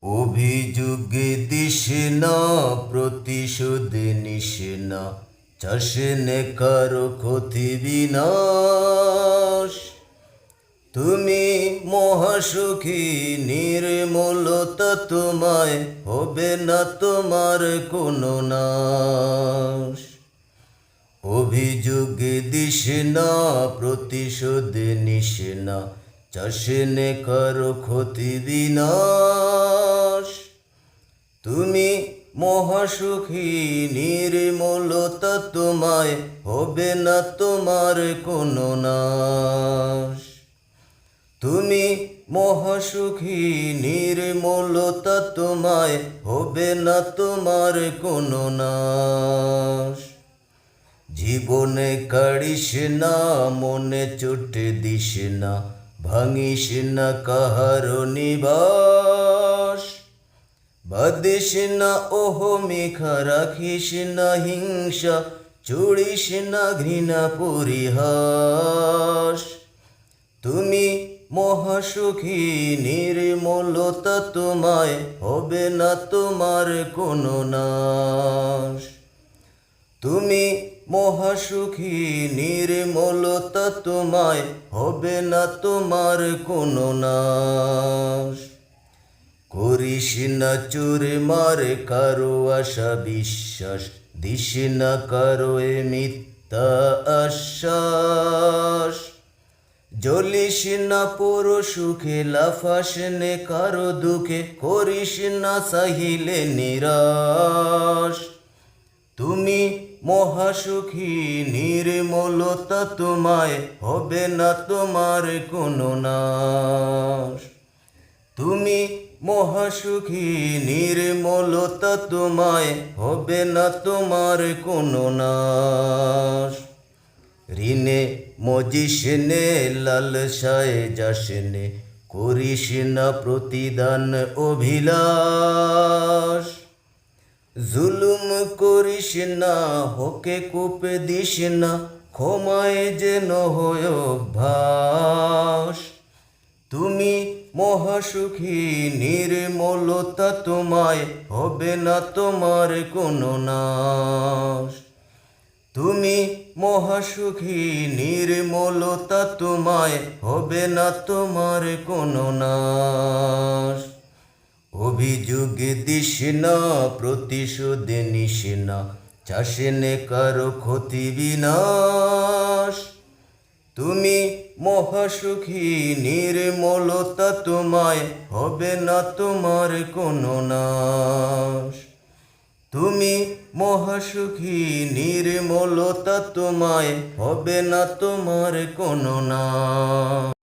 অভিযোগ দিস না, প্রতিশোধ নিস না, চাস নে কারো ক্ষতি বিনাশ। তুমি মহাসুখী, নির্মলতা তোমায়, হবে না তোমার কোনো নাশ। অভিযোগ দিস না, প্রতিশোধ নিস না, চাস নে কারো ক্ষতি বিনাশ। তুমি মহাসুখী, নির্মলতা তোমায়, হবে না তোমার কোনো নাশ। তুমি মহাসুখী, নির্মলতা তোমায়, হবে না তোমার কোনো নাশ। জীবনে কাড়িস না, মনে চোট দিস না, ভাঙিস না কাহারো নিবাস। বাদিস না অহমিকা, রাখিস না হিংসা, চড়িস না ঘৃণা পরিহাস। তুমি মহাসুখী, নির্মলতা তোমায়, হবে না তোমার কোনো নাশ। তুমি মহাসুখী, নির্মলতা তোমায়, হবে না তোমার কোনো নাশ। করিস না চুরমার, কারো আশা বিশ্বাস, দিস না কারো এ মিথ্যা আশ্বাস। জ্বলিস না পর সুখে, লাফাস নে কারো দুঃখে, করিস না সাহিলে নিরাশ। তুমি মহাসুখী, নির্মলতা তোমায়, হবে না তোমার কোনো নাশ। তুমি মহাসুখী, নির্মলতা তোমায়, হবে না তোমার কোনো নাশ। ঋণে মজিস নে, লালসায় যাস নে, করিস না প্রতিদান অভিলাষ। জুলুম করিস না, হকে কূপ দিস না, ক্ষমায় যেন হয় অভ্যাস। তুমি মহাসুখী, নির্মলতা তোমায়, হবে না তোমার কোনো নাশ। তুমি মহাসুখী, নির্মলতা তোমায়, হবে না তোমার কোনো নাশ। অভিযোগ দিস না, প্রতিশোধ নিস না, চাস নে কারো ক্ষতি বিনাশ। তুমি মহাসুখী, নির্মলতা তোমায়, হবে না তোমার কোনো নাশ। তুমি মহাসুখী, নির্মলতা তোমায়, হবে না তোমার কোনো নাশ।